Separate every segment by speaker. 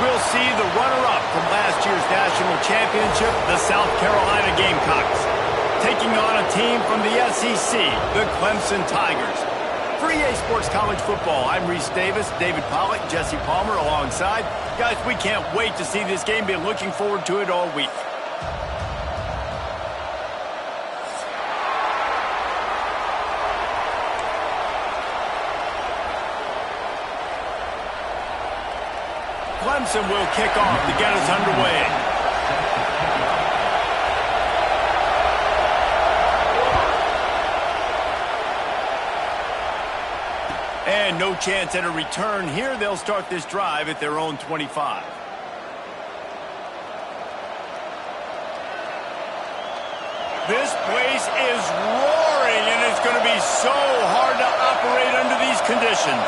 Speaker 1: we'll see the runner-up from last year's national championship, the South Carolina Gamecocks, taking on a team from the SEC, the Clemson Tigers. For EA Sports College Football, I'm Reese Davis, David Pollack, Jesse Palmer alongside. Guys, we can't wait to see this game. Been looking forward to it all week. Clemson will kick off to get us underway. And no chance at a return here. They'll start this drive at their own 25. This place is roaring, and it's going to be so hard to operate under these conditions.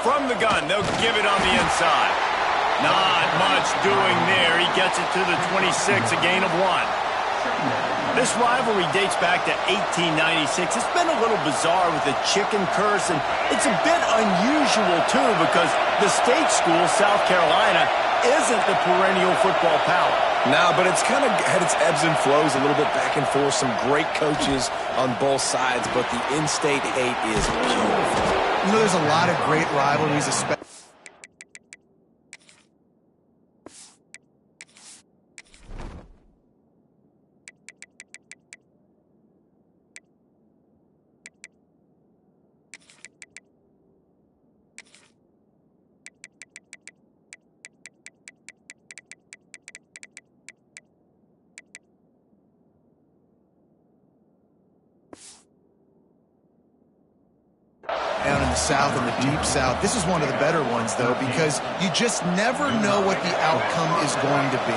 Speaker 1: From the gun, they'll give it on the inside. Not much doing there. He gets it to the 26, a gain of 1. This rivalry dates back to 1896. It's been a little bizarre with the chicken curse, and it's a bit unusual, too, because the state school, South Carolina, isn't the perennial football power.
Speaker 2: No, but it's kind of had its ebbs and flows, a little bit back and forth, some great coaches on both sides, but the in-state hate is beautiful.
Speaker 3: You know, there's a lot of great rivalries, especially. Down in the South, in the deep South. This is one of the better ones, though, because you just never know what the outcome is going to be.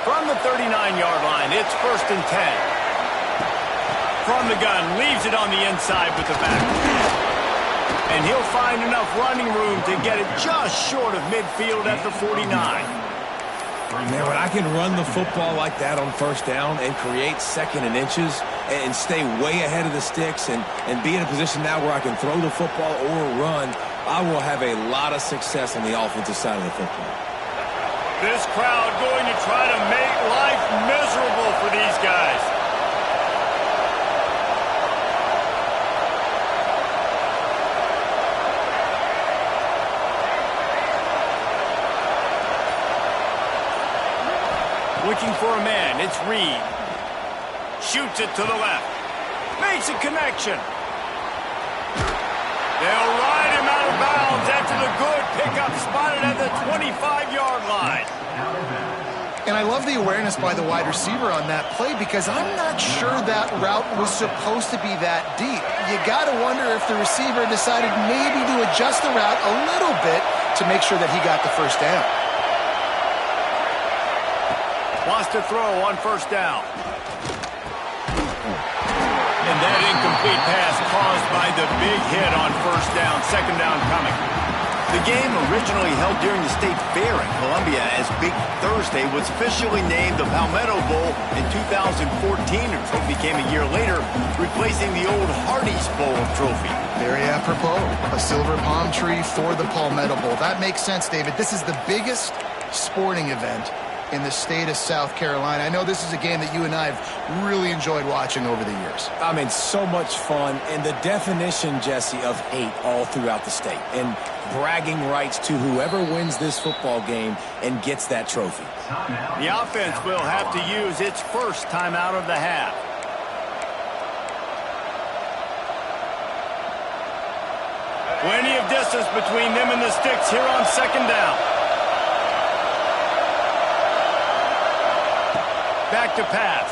Speaker 1: From the 39-yard line, it's 1st and 10. From the gun, leaves it on the inside with the back. And he'll find enough running room to get it just short of midfield at the 49.
Speaker 2: Man, when I can run the football like that on 1st down and create 2nd and inches and stay way ahead of the sticks and be in a position now where I can throw the football or run, I will have a lot of success on the offensive side of the football.
Speaker 1: This crowd going to try to make life miserable for these guys. Looking for a man, it's Reed. Shoots it to the left. Makes a connection. They'll ride him out of bounds after the good pickup spotted at the 25-yard line.
Speaker 3: And I love the awareness by the wide receiver on that play because I'm not sure that route was supposed to be that deep. You got to wonder if the receiver decided maybe to adjust the route a little bit to make sure that he got the 1st down.
Speaker 1: Wants to throw on 1st down. And that incomplete pass caused by the big hit on 1st down, 2nd down coming. The game, originally held during the State Fair in Columbia as Big Thursday, was officially named the Palmetto Bowl in 2014. The trophy came a year later, replacing the old Hardee's Bowl trophy.
Speaker 3: Very apropos, a silver palm tree for the Palmetto Bowl. That makes sense, David. This is the biggest sporting event in the state of South Carolina. I know this is a game that you and I have really enjoyed watching over the years.
Speaker 2: I mean, so much fun, and the definition, Jesse, of hate all throughout the state, and bragging rights to whoever wins this football game and gets that trophy.
Speaker 1: The offense will have to use its 1st timeout of the half. Plenty of distance between them and the sticks here on 2nd down. Back to pass.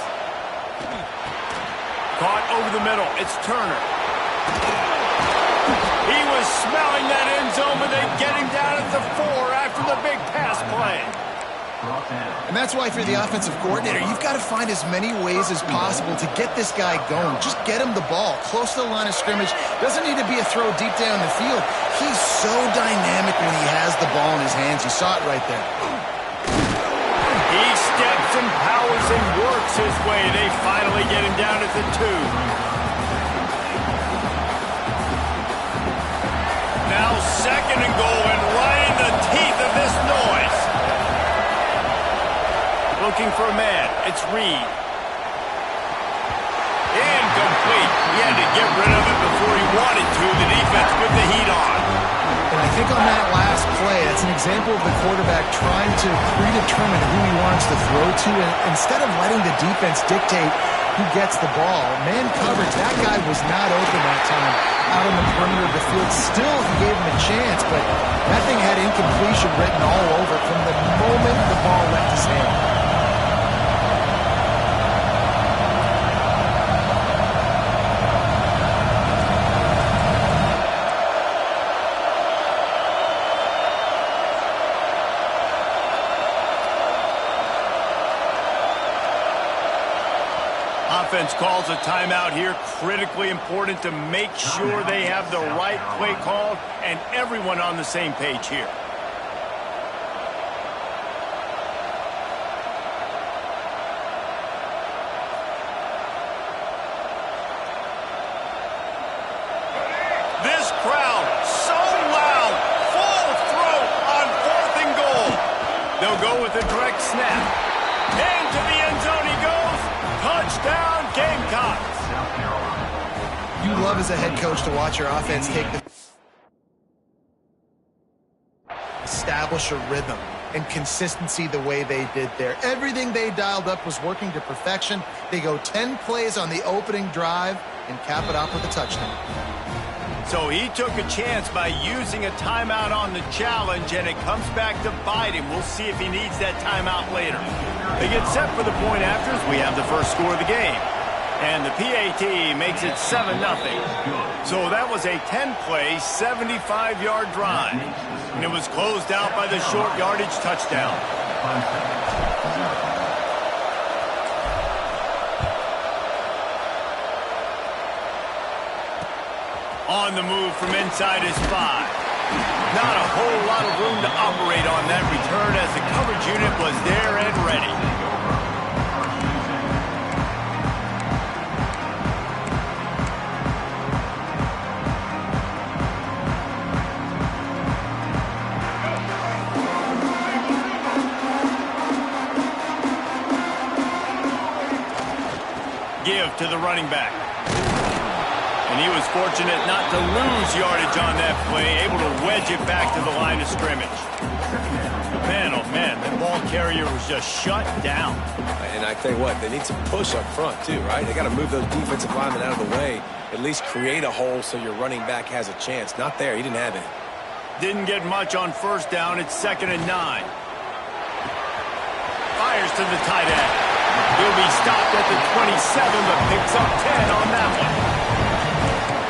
Speaker 1: Caught over the middle. It's Turner. He was smelling that end zone, but they get him down at the 4 after the big pass play.
Speaker 3: And that's why, if you're the offensive coordinator, you've got to find as many ways as possible to get this guy going. Just get him the ball close to the line of scrimmage. Doesn't need to be a throw deep down the field. He's so dynamic when he has the ball in his hands. You saw it right there.
Speaker 1: He steps and powers and works his way. They finally get him down at the 2. read. Incomplete. He had to get rid of it before he wanted to. The defense with the heat on.
Speaker 3: And I think on that last play, that's an example of the quarterback trying to predetermine who he wants to throw to, and instead of letting the defense dictate who gets the ball. Man coverage, that guy was not open that time out on the perimeter of the field. Still, he gave him a chance, but that thing had incompletion written all over from the moment the ball left his hand.
Speaker 1: Offense calls a timeout here. Critically important to make sure they have the right play called and everyone on the same page here. This crowd so loud, full throat on 4th and goal. They'll go with a direct snap. Into the end zone he goes. Touchdown, Gamecocks.
Speaker 3: You love as a head coach to watch your offense take the establish a rhythm and consistency the way they did there. Everything they dialed up was working to perfection. They go 10 plays on the opening drive and cap it off with a touchdown.
Speaker 1: So he took a chance by using a timeout on the challenge, and it comes back to bite him. We'll see if he needs that timeout later. They get set for the point afters. We have the first score of the game. And the PAT makes it 7-0. So that was a 10-play, 75-yard drive. And it was closed out by the short yardage touchdown. On the move from inside his 5. Not a whole lot of room to operate on that return as the coverage unit was there and ready. Give to the running back. And he was fortunate not to lose yardage on that play, able to wedge it back to the line of scrimmage. Man, oh man, the ball carrier was just shut down.
Speaker 2: And I tell you what, they need some push up front too, right? They got to move those defensive linemen out of the way, at least create a hole so your running back has a chance. Not there, he didn't have any.
Speaker 1: Didn't get much on first down. It's 2nd and 9. Fires to the tight end. He'll be stopped at the 27, but picks up 10 on that one.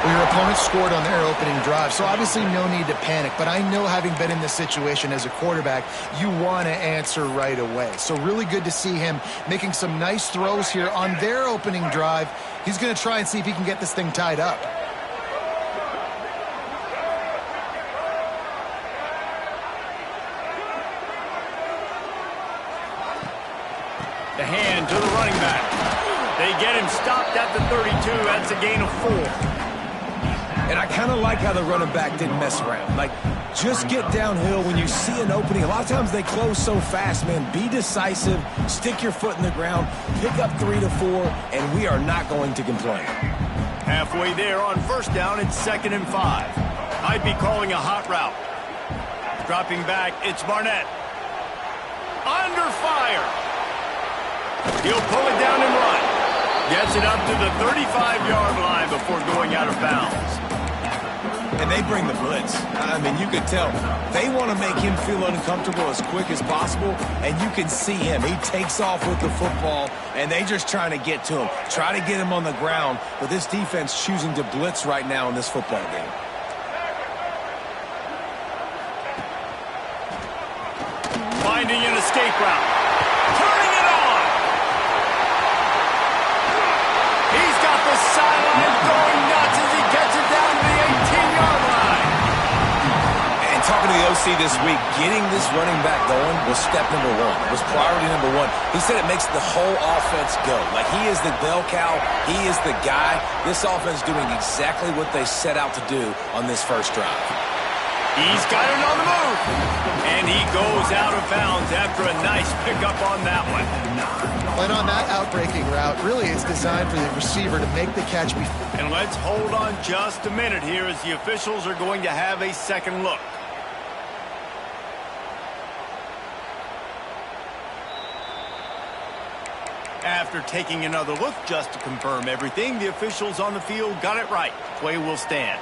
Speaker 3: Well, your opponent scored on their opening drive, so obviously no need to panic. But I know, having been in this situation as a quarterback, you want to answer right away. So really good to see him making some nice throws here on their opening drive. He's going to try and see if he can get this thing tied up.
Speaker 1: The hand to the running back. They get him stopped at the 32. That's a gain of 4.
Speaker 2: And I kind of like how the running back didn't mess around. Like, just get downhill when you see an opening. A lot of times they close so fast, man. Be decisive, stick your foot in the ground, pick up 3 to 4, and we are not going to complain.
Speaker 1: Halfway there on first down, it's 2nd and 5. I'd be calling a hot route. Dropping back, it's Barnett. Under fire. He'll pull it down and run. Gets it up to the 35-yard line before going out of bounds.
Speaker 2: And they bring the blitz. I mean, you could tell they want to make him feel uncomfortable as quick as possible, and you can see him. He takes off with the football, and they just trying to get to him, try to get him on the ground, but this defense choosing to blitz right now in this football game.
Speaker 1: Finding an escape route. Turning it on. He's got the sideline going nuts as he gets it down to the 18-yard line.
Speaker 2: And talking to the OC this week, getting this running back going was step number 1. Was priority number 1. He said it makes the whole offense go. Like, he is the bell cow. He is the guy. This offense doing exactly what they set out to do on this first drive.
Speaker 1: He's got it on the move. And he goes out of bounds after a nice pickup on that one.
Speaker 3: And on that outbreaking route, really it's designed for the receiver to make the catch.
Speaker 1: And let's hold on just a minute here as the officials are going to have a second look. After taking another look just to confirm everything, the officials on the field got it right. Play will stand.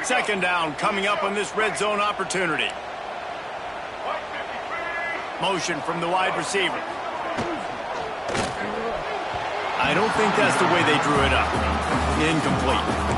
Speaker 1: Second down coming up on this red zone opportunity. Motion from the wide receiver. I don't think that's the way they drew it up. Incomplete.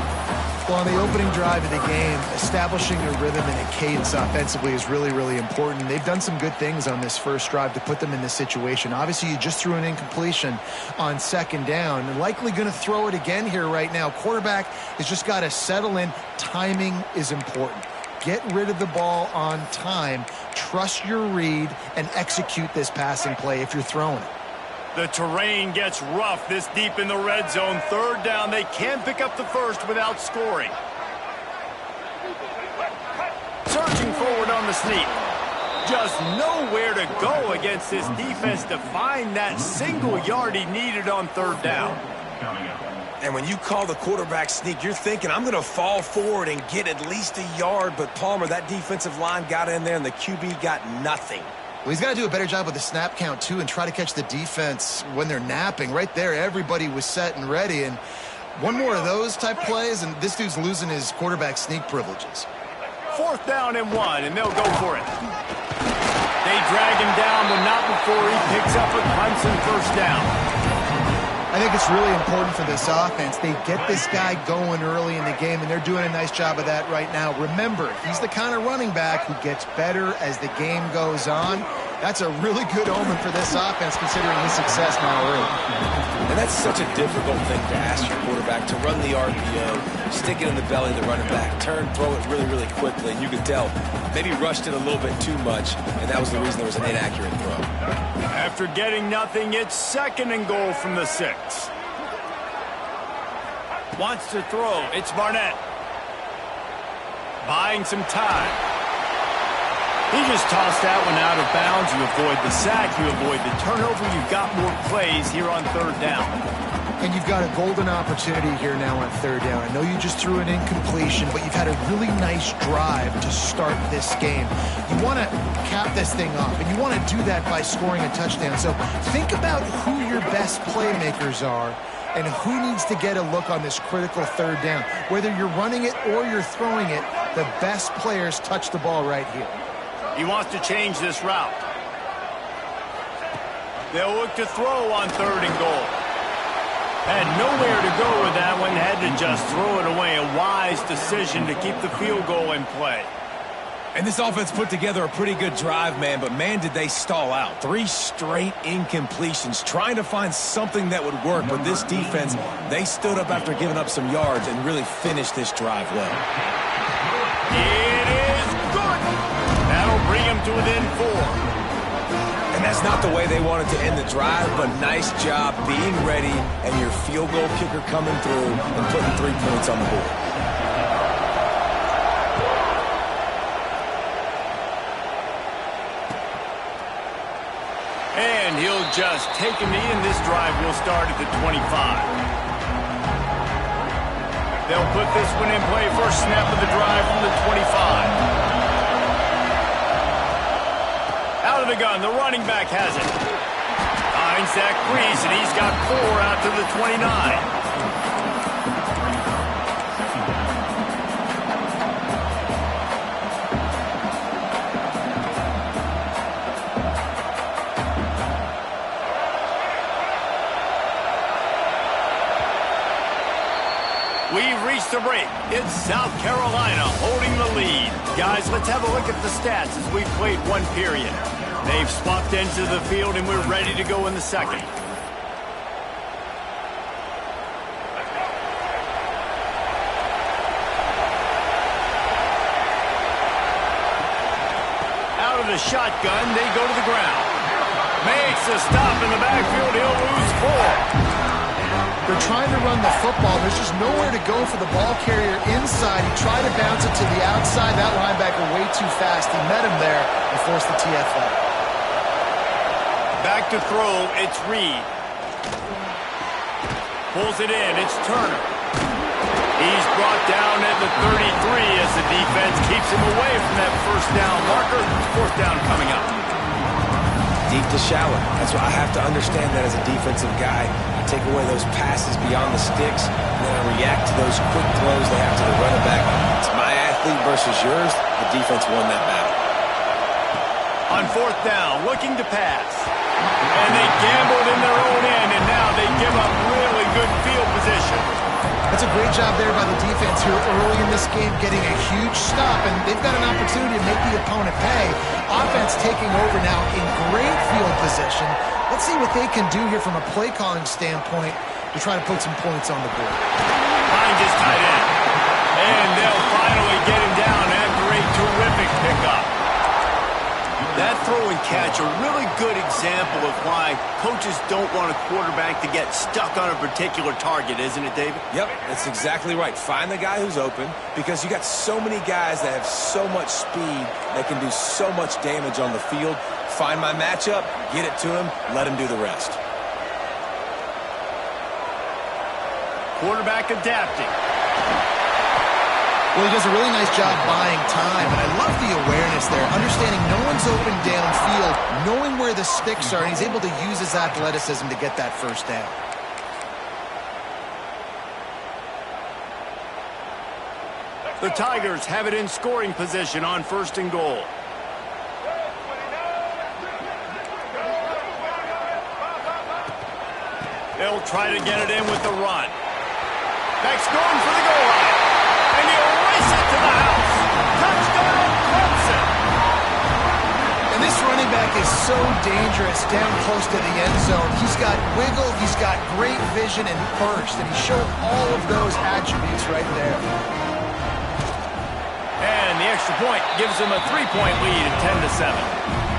Speaker 3: Well, on the opening drive of the game, establishing a rhythm and a cadence offensively is really, really important. They've done some good things on this first drive to put them in this situation. Obviously, you just threw an incompletion on second down. And likely going to throw it again here right now. Quarterback has just got to settle in. Timing is important. Get rid of the ball on time. Trust your read and execute this passing play if you're throwing it.
Speaker 1: The terrain gets rough this deep in the red zone. Third down, they can pick up the first without scoring. Surging forward on the sneak. Just nowhere to go against this defense to find that single yard he needed on third down.
Speaker 2: And when you call the quarterback sneak, you're thinking, I'm going to fall forward and get at least a yard. But Palmer, that defensive line got in there and the QB got nothing.
Speaker 3: Well, he's got to do a better job with the snap count, too, and try to catch the defense when they're napping. Right there, everybody was set and ready. And one more of those type plays, and this dude's losing his quarterback sneak privileges.
Speaker 1: Fourth down and 1, and they'll go for it. They drag him down, but not before he picks up a Clemson first down.
Speaker 3: I think it's really important for this offense. They get this guy going early in the game, and they're doing a nice job of that right now. Remember, he's the kind of running back who gets better as the game goes on. That's a really good omen for this offense, considering his success now early.
Speaker 2: And that's such a difficult thing to ask your quarterback, to run the RPO, stick it in the belly of the running back, turn, throw it really, really quickly. And you could tell, maybe rushed it a little bit too much, and that was the reason there was an inaccurate throw.
Speaker 1: After getting nothing, it's second and goal from the 6. Wants to throw. It's Barnett. Buying some time. He just tossed that one out of bounds. You avoid the sack. You avoid the turnover. You've got more plays here on third down.
Speaker 3: And you've got a golden opportunity here now on third down. I know you just threw an incompletion, but you've had a really nice drive to start this game. You want to cap this thing off, and you want to do that by scoring a touchdown. So think about who your best playmakers are and who needs to get a look on this critical third down. Whether you're running it or you're throwing it, the best players touch the ball right here.
Speaker 1: He wants to change this route. They'll look to throw on third and goal. Had nowhere to go with that one, had to just throw it away. A wise decision to keep the field goal in play.
Speaker 2: And this offense put together a pretty good drive, man, but man, did they stall out. 3 straight incompletions, trying to find something that would work, but this defense, they stood up after giving up some yards and really finished this drive well.
Speaker 1: It is good. That'll bring him to within 4.
Speaker 2: And that's not the way they wanted to end the drive, but nice job being ready and your field goal kicker coming through and putting 3 points on the board.
Speaker 1: And he'll just take a knee, and this drive will start at the 25. They'll put this one in play. First snap of the drive from the 25. Out of the gun, the running back has it. Finds that crease, and he's got 4 out to the 29. We've reached the break. It's South Carolina holding the lead. Guys, let's have a look at the stats as we've played one period. They've swapped into the field, and we're ready to go in the second. Out of the shotgun, they go to the ground. Makes a stop in the backfield. He'll lose 4.
Speaker 3: They're trying to run the football. There's just nowhere to go for the ball carrier inside. He tried to bounce it to the outside. That linebacker way too fast. He met him there and forced the TFL.
Speaker 1: Back to throw, it's Reed. Pulls it in, it's Turner. He's brought down at the 33 as the defense keeps him away from that first down marker. Fourth down coming up.
Speaker 2: Deep to shallow. That's why I have to understand that as a defensive guy. I take away those passes beyond the sticks, and then I react to those quick throws they have to the running back. It's my athlete versus yours. The defense won that battle.
Speaker 1: On fourth down, looking to pass. And they gambled in their own end, and now they give up really good field position.
Speaker 3: That's a great job there by the defense here early in this game, getting a huge stop, and they've got an opportunity to make the opponent pay. Offense taking over now in great field position. Let's see what they can do here from a play calling standpoint to try to put some points on the board.
Speaker 1: Hines is tight end. And they'll finally get him down after a terrific pickup. That throw and catch, a really good example of why coaches don't want a quarterback to get stuck on a particular target, isn't it, David?
Speaker 2: Yep, that's exactly right. Find the guy who's open, because you got so many guys that have so much speed that can do so much damage on the field. Find my matchup, get it to him, let him do the rest.
Speaker 1: Quarterback adapting.
Speaker 3: Well, he does a really nice job buying time, and I love the awareness there, understanding no one's open downfield, knowing where the sticks are, and he's able to use his athleticism to get that first down.
Speaker 1: The Tigers have it in scoring position on first and goal. They'll try to get it in with the run. Beck's going for the goal line. And he'll race it to the house. Touchdown, Clemson.
Speaker 3: And this running back is so dangerous down close to the end zone. He's got wiggle, he's got great vision and burst, and he showed all of those attributes right there.
Speaker 1: And the extra point gives him a 3-point lead at 10-7.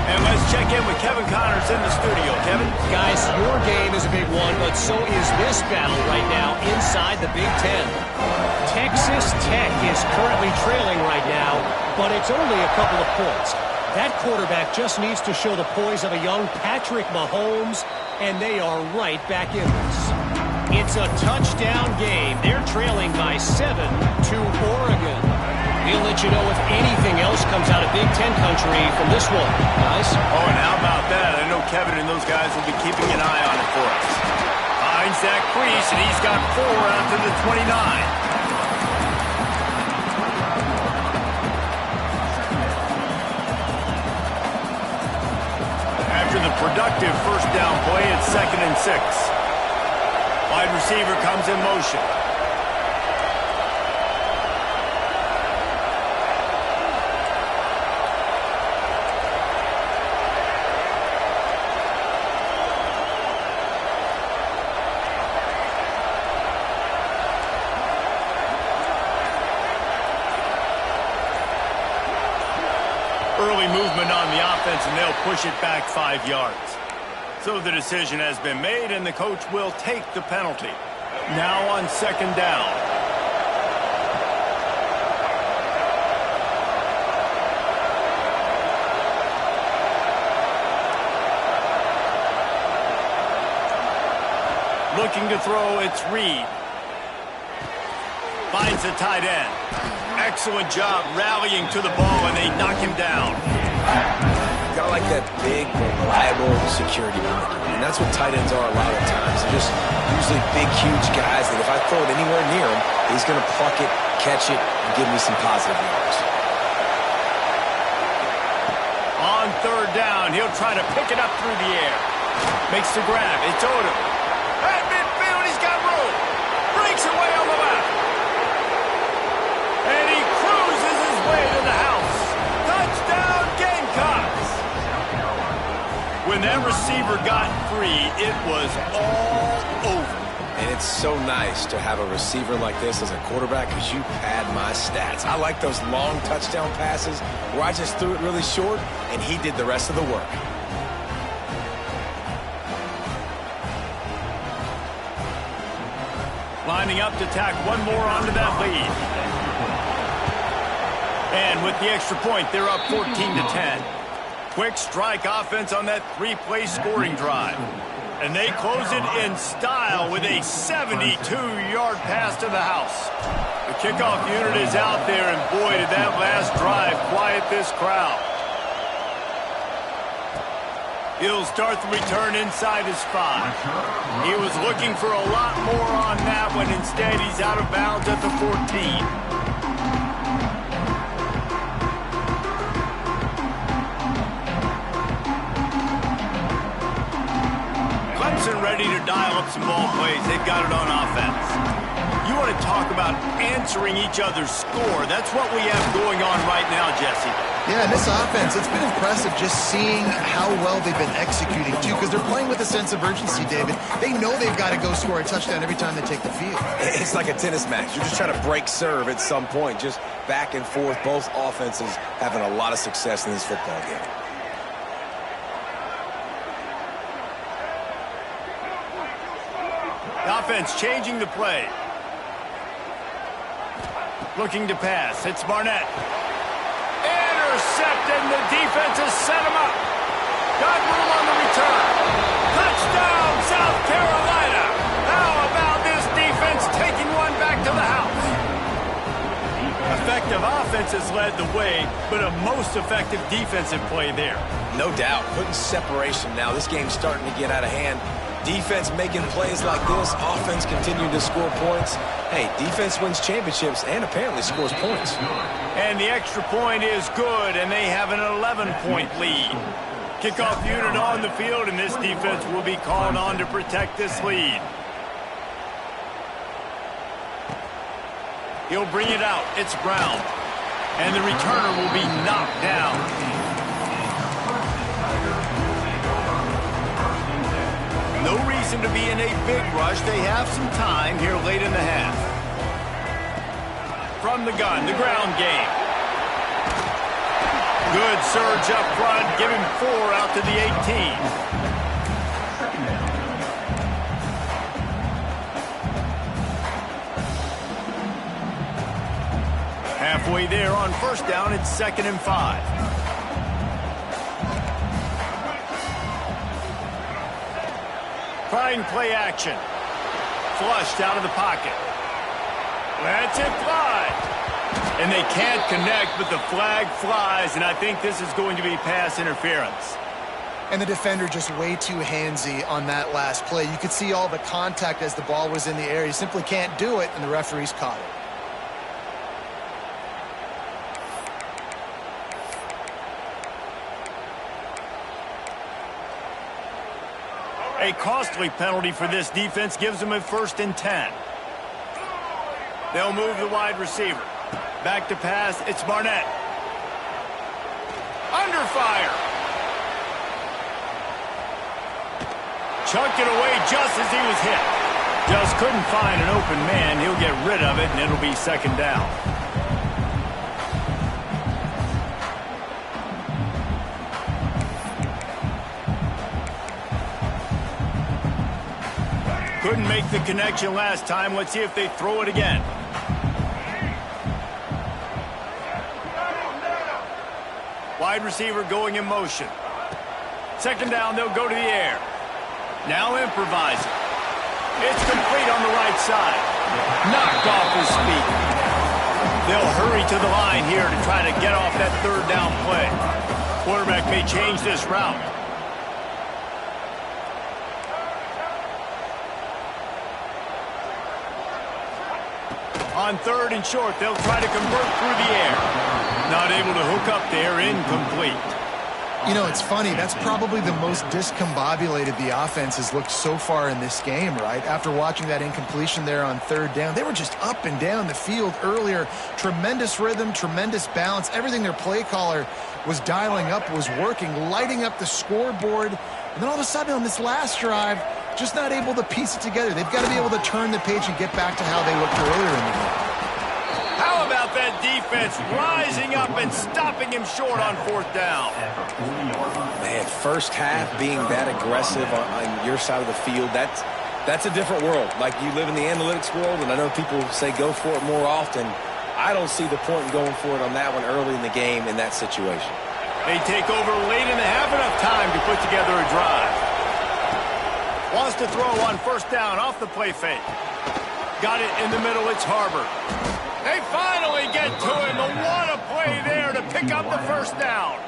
Speaker 1: And let's check in with Kevin Connors in the studio. Kevin?
Speaker 4: Guys, your game is a big one, but so is this battle right now inside the Big Ten. Texas Tech is currently trailing right now, but it's only a couple of points. That quarterback just needs to show the poise of a young Patrick Mahomes, and they are right back in this. It's a touchdown game. They're trailing by 7 to Oregon. We'll let you know if anything else comes out of Big Ten country from this one, guys.
Speaker 1: Oh, and how about that? I know Kevin and those guys will be keeping an eye on it for us. Finds that crease, and he's got 4 out to the 29. After the productive first down play, it's 2nd and 6. Wide receiver comes in motion. Early movement on the offense, and they'll push it back 5 yards. So the decision has been made, and the coach will take the penalty. Now on 2nd down. Looking to throw, it's Reed. Finds the tight end. Excellent job rallying to the ball, and they knock him down.
Speaker 2: Got like that big, reliable security blanket. And that's what tight ends are a lot of times. They're just usually big, huge guys that if I throw it anywhere near him, he's going to pluck it, catch it, and give me some positive yards.
Speaker 1: On 3rd down, he'll try to pick it up through the air. Makes the grab. It's Odom. At midfield, he's got room. Breaks away on the left. And he cruises his way to the house. Touchdown, Gamecocks. When that receiver got free, it was all over.
Speaker 2: And it's so nice to have a receiver like this as a quarterback because you pad my stats. I like those long touchdown passes where I just threw it really short and he did the rest of the work.
Speaker 1: Lining up to tack one more onto that lead. And with the extra point, they're up 14-10. Quick strike offense on that three-play scoring drive. And they close it in style with a 72-yard pass to the house. The kickoff unit is out there, and boy, did that last drive quiet this crowd. He'll start the return inside his 5. He was looking for a lot more on that one. Instead, he's out of bounds at the 14. Ready to dial up some ball plays. They've got it on offense. You want to talk about answering each other's score. That's what we have going on right now, Jesse.
Speaker 3: Yeah, and this offense, it's been impressive just seeing how well they've been executing, too, because they're playing with a sense of urgency, David. They know they've got to go score a touchdown every time they take the field.
Speaker 2: It's like a tennis match. You're just trying to break serve at some point, just back and forth. Both offenses having a lot of success in this football game.
Speaker 1: Offense changing the play. Looking to pass. It's Barnett. Intercepted, and the defense has set him up. Got room on the return. Touchdown, South Carolina. How about this defense taking one back to the house? Effective offense has led the way, but a most effective defensive play there.
Speaker 2: No doubt. Putting separation now. This game's starting to get out of hand. Defense making plays like this, offense continuing to score points. Hey, defense wins championships and apparently scores points.
Speaker 1: And the extra point is good, and they have an 11-point lead. Kickoff unit on the field, and this defense will be called on to protect this lead. He'll bring it out. It's Brown. And the returner will be knocked down. No reason to be in a big rush. They have some time here late in the half. From the gun, the ground game. Good surge up front. Give him 4 out to the 18. Halfway there on first down, it's 2nd and 5. Trying play action. Flushed out of the pocket. Lets it fly. And they can't connect, but the flag flies, and I think this is going to be pass interference.
Speaker 3: And the defender just way too handsy on that last play. You could see all the contact as the ball was in the air. He simply can't do it, and the referee's caught it.
Speaker 1: A costly penalty for this defense gives them a 1st and 10. They'll move the wide receiver. Back to pass, it's Barnett. Under fire. Chucked it away just as he was hit. Just couldn't find an open man. He'll get rid of it, and it'll be 2nd down. Couldn't make the connection last time. Let's see if they throw it again. Wide receiver going in motion. 2nd down, they'll go to the air. Now improvising. It's complete on the right side. Knocked off his feet. They'll hurry to the line here to try to get off that 3rd down play. Quarterback may change this route. On 3rd and short, they'll try to convert through the air. Not able to hook up there, incomplete.
Speaker 3: You know, it's funny. That's probably the most discombobulated the offense has looked so far in this game, right? After watching that incompletion there on 3rd down, they were just up and down the field earlier. Tremendous rhythm, tremendous balance. Everything their play caller was dialing up was working, lighting up the scoreboard. And then all of a sudden on this last drive, just not able to piece it together. They've got to be able to turn the page and get back to how they looked earlier in the game.
Speaker 1: How about that defense rising up and stopping him short on 4th down?
Speaker 2: Man, first half being that aggressive on your side of the field, that's That's a different world. Like, you live in the analytics world, and I know people say go for it more often. I don't see the point in going for it on that one early in the game in that situation.
Speaker 1: They take over late in the half, enough time to put together a drive. Wants to throw on first down off the play fake. Got it in the middle, it's Harbor. They finally get to him. What a play there to pick up the first down.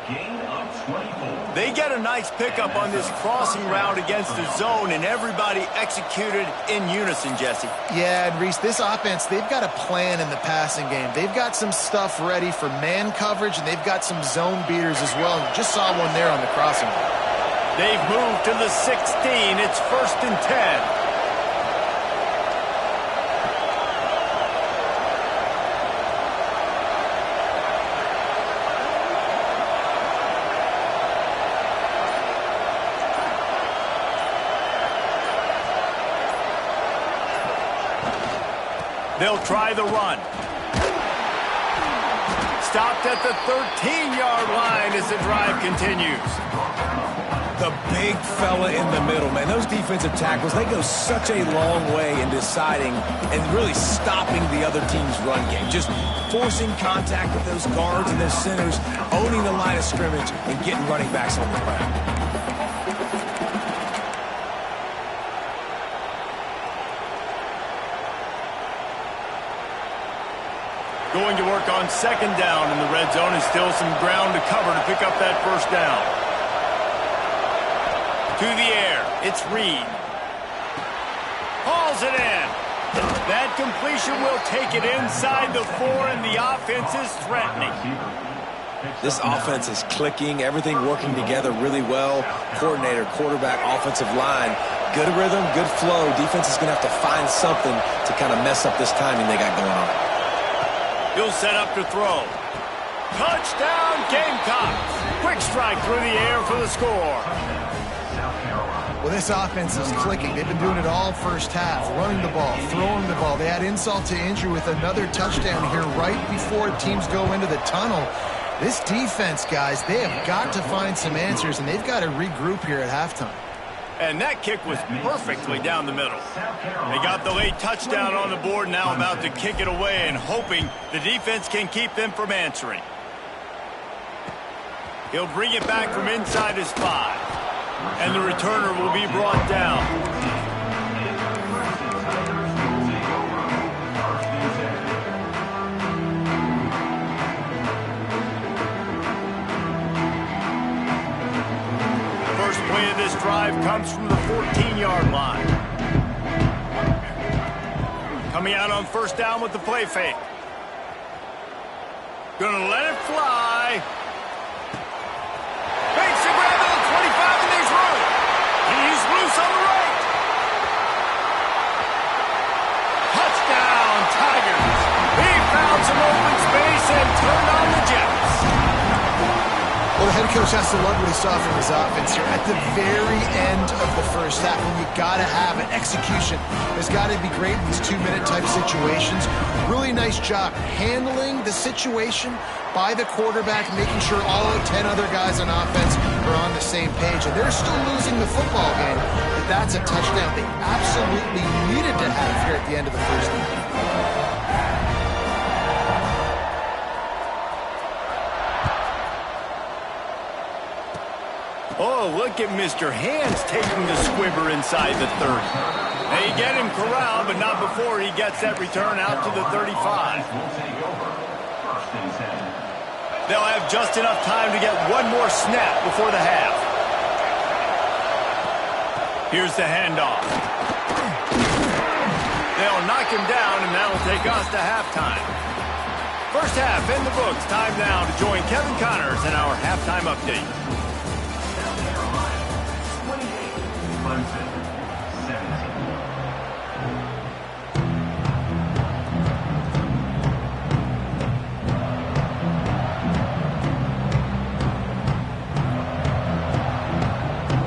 Speaker 1: They get a nice pickup on this crossing route against the zone, and everybody executed in unison, Jesse.
Speaker 3: Yeah, and Reese, this offense, they've got a plan in the passing game. They've got some stuff ready for man coverage, and they've got some zone beaters as well. Just saw one there on the crossing route.
Speaker 1: They've moved to the 16. It's 1st and 10. They'll try the run. Stopped at the 13-yard line as the drive continues.
Speaker 2: The big fella in the middle, man. Those defensive tackles, they go such a long way in deciding and really stopping the other team's run game. Just forcing contact with those guards and those centers, owning the line of scrimmage, and getting running backs on the ground.
Speaker 1: Going to work on second down in the red zone, and still some ground to cover to pick up that first down. To the air, it's Reed. Hauls it in. That completion will take it inside the 4, and the offense is threatening.
Speaker 2: This offense is clicking, everything working together really well. Coordinator, quarterback, offensive line. Good rhythm, good flow. Defense is going to have to find something to kind of mess up this timing they got going on.
Speaker 1: He'll set up to throw. Touchdown, Gamecocks. Quick strike through the air for the score.
Speaker 3: Well, this offense is clicking. They've been doing it all first half, running the ball, throwing the ball. They add insult to injury with another touchdown here right before teams go into the tunnel. This defense, guys, they have got to find some answers, and they've got to regroup here at halftime.
Speaker 1: And that kick was perfectly down the middle. They got the late touchdown on the board, now about to kick it away and hoping the defense can keep them from answering. He'll bring it back from inside his 5. And the returner will be brought down. First play of this drive comes from the 14-yard line. Coming out on first down with the play fake. Gonna let it fly. Makes the grab at the 25, and there's room. He's loose on the right. Touchdown, Tigers. He found some open space and turned on the Jets.
Speaker 3: Well, the head coach has to love what he saw from his offense here. At the very end of the first half, when you got to have it, execution has got to be great in these 2-minute type situations. Really nice job handling the situation by the quarterback, making sure all 10 other guys on offense are on the same page. And they're still losing the football game, but that's a touchdown they absolutely needed to have here at the end of the first half.
Speaker 1: Oh, look at Mr. Hands taking the squibber inside the 30. They get him corralled, but not before he gets that return out to the 35. They'll have just enough time to get one more snap before the half. Here's the handoff. They'll knock him down, and that'll take us to halftime. First half in the books. Time now to join Kevin Connors in our halftime update.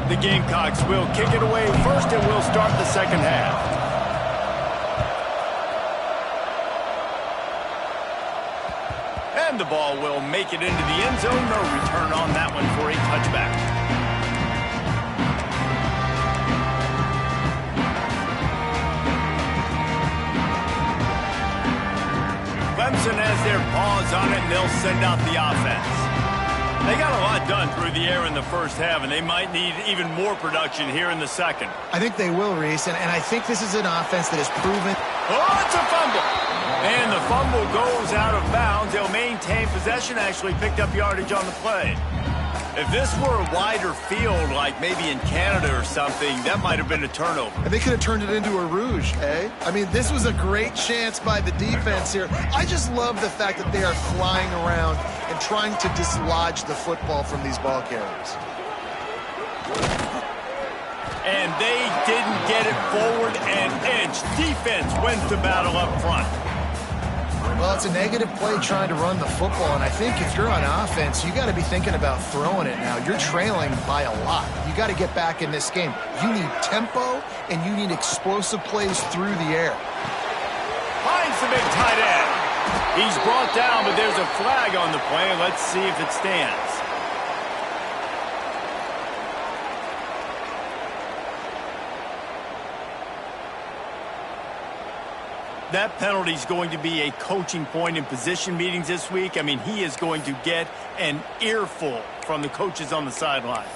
Speaker 1: The Gamecocks will kick it away first, and we'll start the second half. And the ball will make it into the end zone. No return on that one for a touchback. Clemson has their paws on it, and they'll send out the offense. They got a lot done through the air in the first half, and they might need even more production here in the second.
Speaker 3: I think they will, Reese, and I think this is an offense that has proven...
Speaker 1: Oh, it's a fumble! And the fumble goes out of bounds. They'll maintain possession, actually picked up yardage on the play. If this were a wider field, like maybe in Canada or something, that might have been a turnover.
Speaker 3: And they could have turned it into a rouge, eh? I mean, this was a great chance by the defense here. I just love the fact that they are flying around and trying to dislodge the football from these ball carriers.
Speaker 1: And they didn't get it forward, and edge defense wins the battle up front.
Speaker 3: Well, it's a negative play trying to run the football, and I think if you're on offense, you got to be thinking about throwing it now. You're trailing by a lot. You got to get back in this game. You need tempo, and you need explosive plays through the air.
Speaker 1: Finds the big tight end. He's brought down, but there's a flag on the play. Let's see if it stands. That penalty is going to be a coaching point in position meetings this week. I mean, he is going to get an earful from the coaches on the sideline.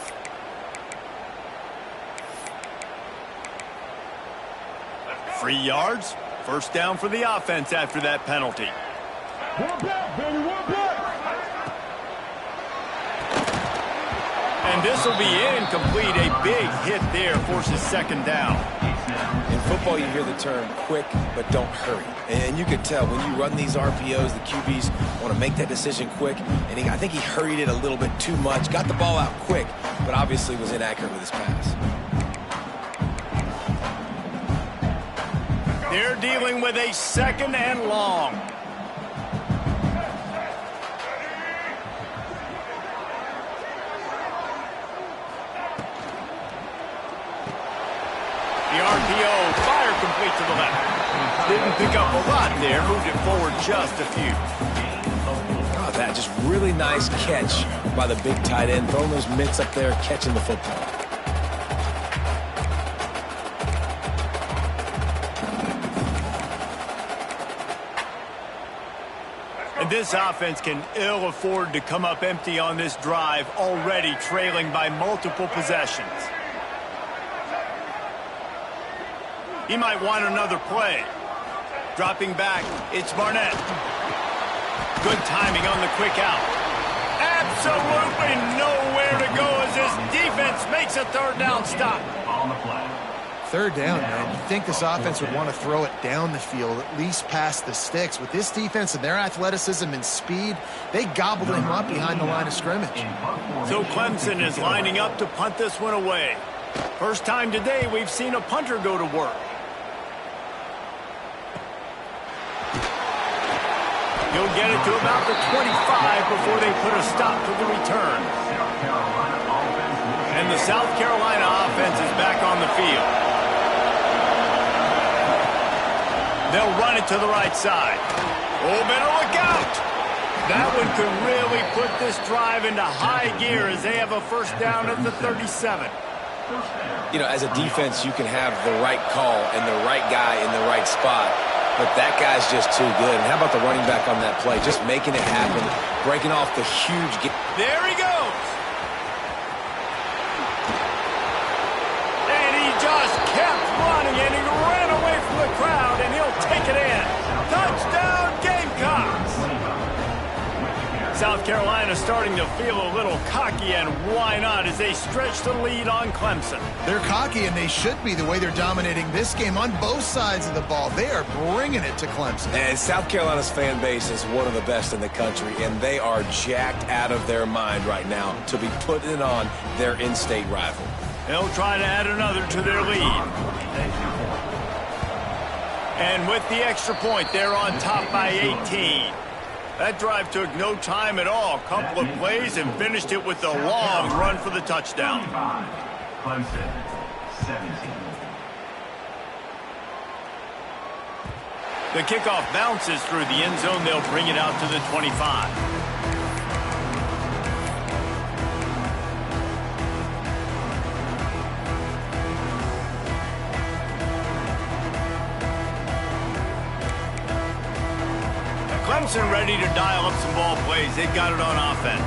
Speaker 1: Free yards. First down for the offense after that penalty. And this will be incomplete. A big hit there forces second down.
Speaker 2: In football, you hear the term quick, but don't hurry. And you could tell when you run these RPOs, the QBs want to make that decision quick. And I think he hurried it a little bit too much. Got the ball out quick, but obviously was inaccurate with his pass.
Speaker 1: They're dealing with a second and long. The RPO, fire complete to the left. Didn't pick up a lot there, moved it forward just a few.
Speaker 2: Oh, that just really nice catch by the big tight end, throwing those mitts up there, catching the football.
Speaker 1: And this offense can ill afford to come up empty on this drive, already trailing by multiple possessions. He might want another play. Dropping back, it's Barnett. Good timing on the quick out. Absolutely nowhere to go as this defense makes a third down stop.
Speaker 5: On the play.
Speaker 3: Third down, man. You'd think this offense would want to throw it down the field, at least past the sticks. With this defense and their athleticism and speed, they gobbled him up behind the line of scrimmage.
Speaker 1: So Clemson is lining up to punt this one away. First time today we've seen a punter go to work. He'll get it to about the 25 before they put a stop to the return. And the South Carolina offense is back on the field. They'll run it to the right side. Oh, better look out! That one could really put this drive into high gear as they have a first down at the 37.
Speaker 2: You know, as a defense, you can have the right call and the right guy in the right spot. But that guy's just too good. And how about the running back on that play? Just making it happen, breaking off the huge...
Speaker 1: There he goes! And he just kept running, and he ran away from the crowd, and he'll take it in. Touchdown, Gamecocks! South Carolina starting to feel a little cocky, and why not, as they stretch the lead on Clemson.
Speaker 3: They're cocky, and they should be the way they're dominating this game on both sides of the ball. They are bringing it to Clemson.
Speaker 2: And South Carolina's fan base is one of the best in the country, and they are jacked out of their mind right now to be putting it on their in-state rival.
Speaker 1: They'll try to add another to their lead. And with the extra point, they're on top by 18. That drive took no time at all. Couple of plays and finished it with a long run for the touchdown.
Speaker 5: Clemson, 17.
Speaker 1: The kickoff bounces through the end zone. They'll bring it out to the 25. Clemson ready to dial up some ball plays. They've got it on offense.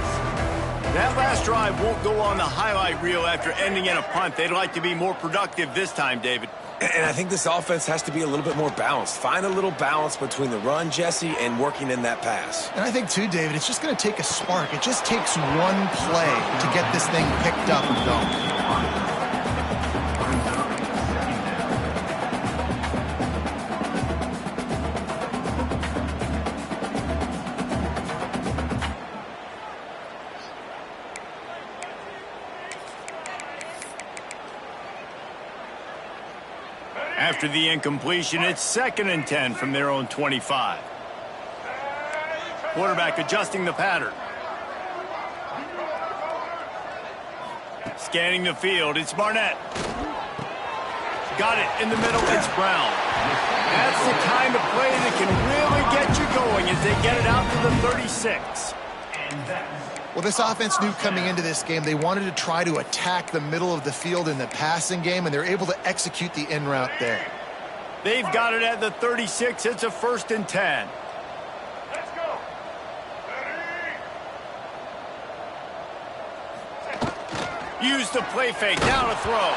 Speaker 1: That last drive won't go on the highlight reel after ending in a punt. They'd like to be more productive this time, David.
Speaker 2: And I think this offense has to be a little bit more balanced. Find a little balance between the run, Jesse, and working in that pass.
Speaker 3: And I think, too, David, it's just going to take a spark. It just takes one play to get this thing picked up and going.
Speaker 1: After the incompletion, it's 2nd and 10 from their own 25. Quarterback adjusting the pattern. Scanning the field, it's Barnett. Got it in the middle, it's Brown. That's the kind of play that can really get you going as they get it out to the 36.
Speaker 3: Well, this offense knew coming into this game they wanted to try to attack the middle of the field in the passing game, and they're able to execute the in route there.
Speaker 1: They've got it at the 36. It's a 1st and 10.
Speaker 5: Let's go.
Speaker 1: Use the play fake, now to throw.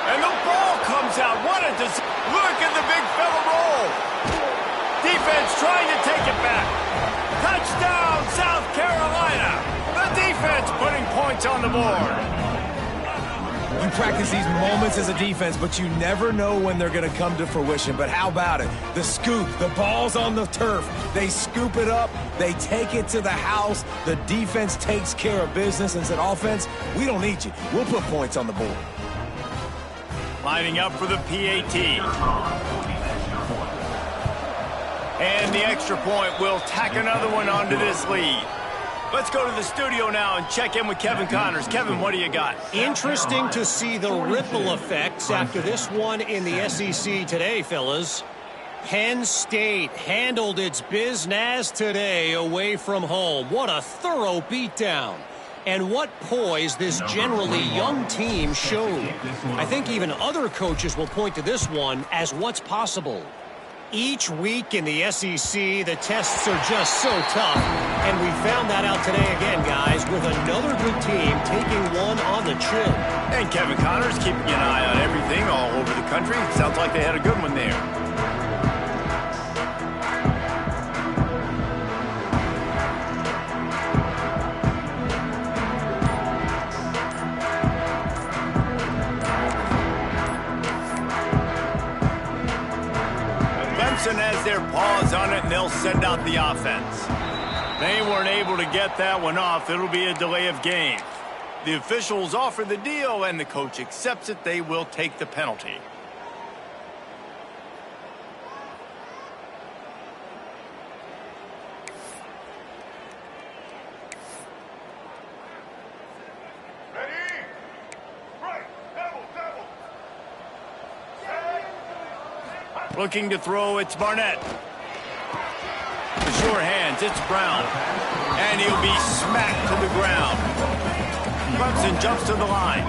Speaker 1: And the ball comes out. What a look at the big fella roll. Defense trying to take it back. Touchdown, South Carolina. The defense putting points on the board.
Speaker 2: You practice these moments as a defense, but you never know when they're going to come to fruition. But how about it? The scoop, the ball's on the turf. They scoop it up. They take it to the house. The defense takes care of business and said, offense, we don't need you. We'll put points on the board.
Speaker 1: Lining up for the PAT. And the extra point will tack another one onto this lead. Let's go to the studio now and check in with Kevin Connors. Kevin, what do you got?
Speaker 4: Interesting to see the ripple effects after this one in the SEC today, fellas. Penn State handled its business today away from home. What a thorough beatdown. And what poise this generally young team showed. I think even other coaches will point to this one as what's possible. Each week in the SEC, the tests are just so tough. And we found that out today again, guys, with another good team taking one on the chin.
Speaker 1: And Kevin Connors keeping an eye on everything all over the country. Sounds like they had a good one there. Clemson has their paws on it, and they'll send out the offense. They weren't able to get that one off. It'll be a delay of game. The officials offer the deal, and the coach accepts it. They will take the penalty. Looking to throw, it's Barnett. The sure hands, it's Brown. And he'll be smacked to the ground. Clemson jumps to the line.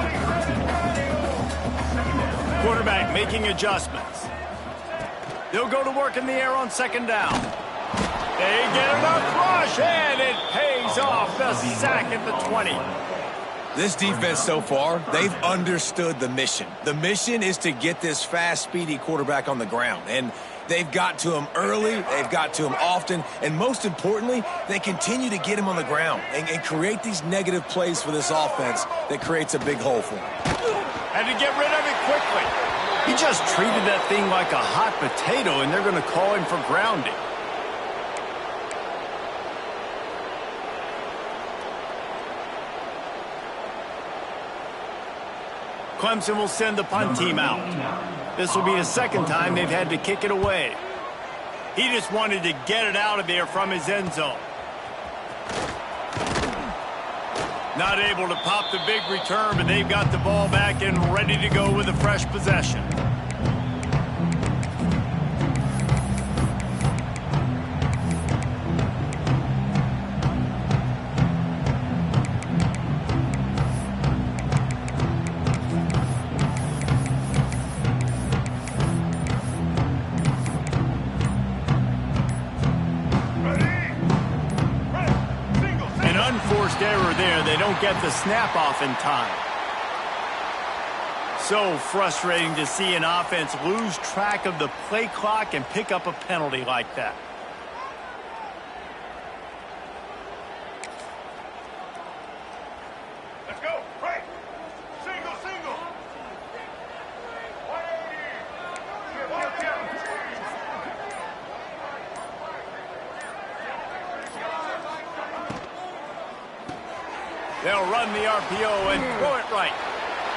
Speaker 1: Quarterback making adjustments. They'll go to work in the air on 2nd down. They get enough rush, and it pays off. The sack at the 20.
Speaker 2: This defense so far, they've understood the mission. The mission is to get this fast, speedy quarterback on the ground. And they've got to him early, they've got to him often, and most importantly, they continue to get him on the ground and create these negative plays for this offense that creates a big hole for him.
Speaker 1: Had to get rid of it quickly. He just treated that thing like a hot potato, and they're going to call him for grounding. Clemson will send the punt team out. This will be the 2nd time they've had to kick it away. He just wanted to get it out of there from his end zone. Not able to pop the big return, but they've got the ball back and ready to go with a fresh possession.
Speaker 5: Ready?
Speaker 1: error there. They don't get the snap off in time. So frustrating to see an offense lose track of the play clock and pick up a penalty like that.
Speaker 5: Let's go. Right. Single, single. 180.
Speaker 1: They'll run the RPO and throw it right.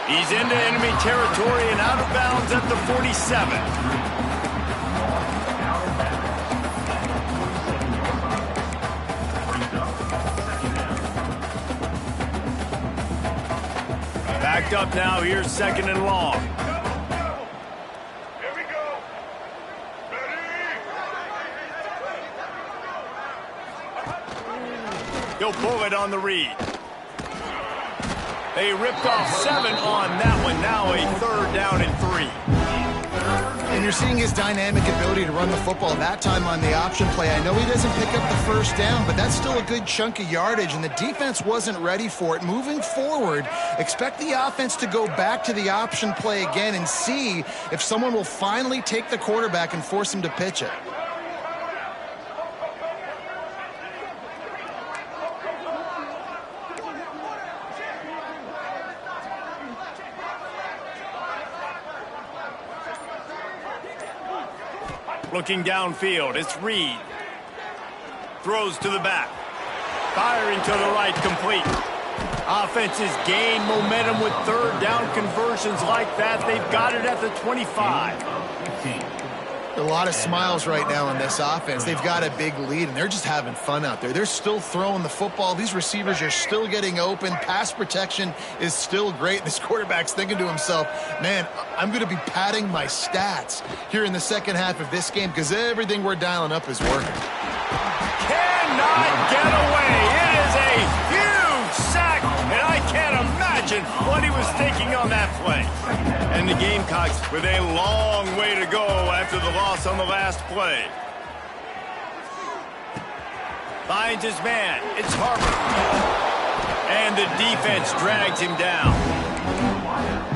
Speaker 1: He's into enemy territory and out of bounds at the 47. Backed up now. Here's second and long.
Speaker 5: Here we go. Ready?
Speaker 1: He'll pull it on the read. They ripped off 7 on that one. Now a 3rd down and 3.
Speaker 3: And you're seeing his dynamic ability to run the football that time on the option play. I know he doesn't pick up the first down, but that's still a good chunk of yardage, and the defense wasn't ready for it. Moving forward, expect the offense to go back to the option play again and see if someone will finally take the quarterback and force him to pitch it.
Speaker 1: Looking downfield, it's Reed. Throws to the back. Firing to the right, complete. Offenses gain momentum with 3rd down conversions like that. They've got it at the 25.
Speaker 3: A lot of smiles right now in this offense. They've got a big lead, and they're just having fun out there. They're still throwing the football. These receivers are still getting open. Pass protection is still great. This quarterback's thinking to himself, man, I'm going to be padding my stats here in the second half of this game because everything we're dialing up is working.
Speaker 1: Cannot get away. It is a huge sack, and I can't imagine what he was thinking on that play. And the Gamecocks with a long way to go after the loss on the last play. Finds his man. It's Harper. And the defense drags him down.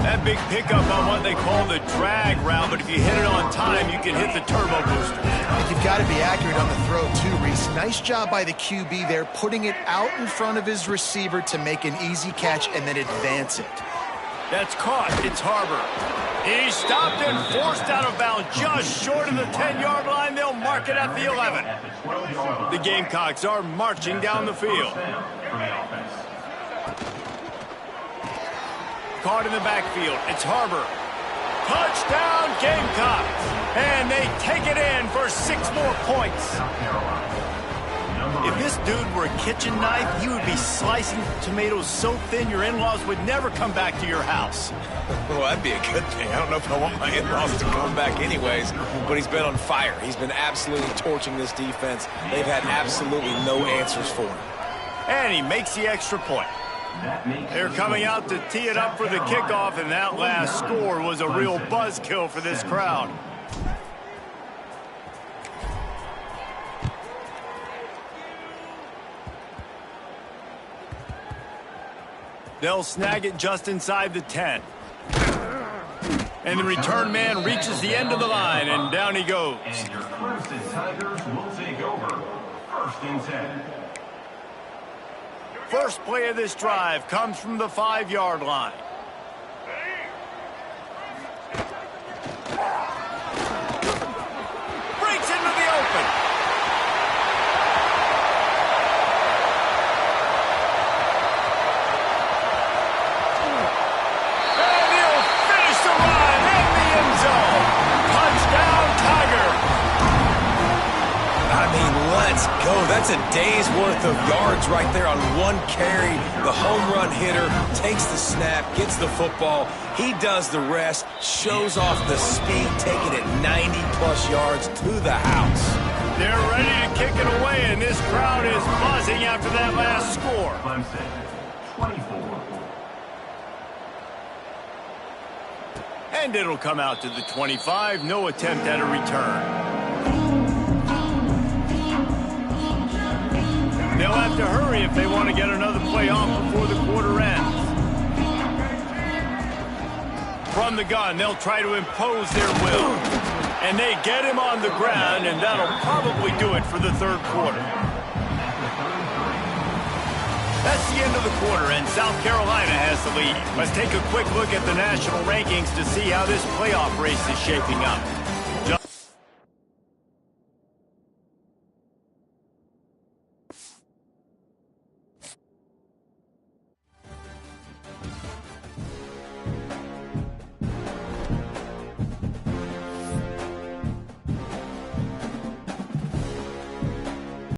Speaker 1: That big pickup on what they call the drag route, but if you hit it on time, you can hit the turbo booster.
Speaker 3: You've got to be accurate on the throw, too, Reese. Nice job by the QB there, putting it out in front of his receiver to make an easy catch and then advance it.
Speaker 1: That's caught. It's Harper. He's stopped and forced out of bounds just short of the 10-yard line. They'll mark it at the 11. The Gamecocks are marching down the field. Caught in the backfield. It's Harper. Touchdown, Gamecocks. And they take it in for 6 more points. If this dude were a kitchen knife, he would be slicing tomatoes so thin your in-laws would never come back to your house.
Speaker 2: Well, that'd be a good thing. I don't know if I want my in-laws to come back anyways, but he's been on fire. He's been absolutely torching this defense. They've had absolutely no answers for him.
Speaker 1: And he makes the extra point. They're coming out to tee it up for the kickoff, and that last score was a real buzzkill for this crowd. They'll snag it just inside the 10. And the return man reaches the end of the line, and down he goes.
Speaker 5: And your Clemson Tigers will take over. 1st and 10.
Speaker 1: First play of this drive comes from the 5-yard line. Breaks into the open. And he'll finish the run in the end zone. Touchdown, Tiger.
Speaker 2: I mean, let's go. That's a day's worth of yards right there on one carry. The home run hitter takes the snap, gets the football. He does the rest, shows off the speed, taking it 90-plus yards to the house.
Speaker 1: They're ready to kick it away, and this crowd is buzzing after that last score.
Speaker 5: Clemson, 24.
Speaker 1: And it'll come out to the 25. No attempt at a return. They'll have to hurry if they want to get another play off before the quarter ends. From the gun, they'll try to impose their will. And they get him on the ground, and that'll probably do it for the third quarter. That's the end of the quarter, and South Carolina has the lead. Let's take a quick look at the national rankings to see how this playoff race is shaping up.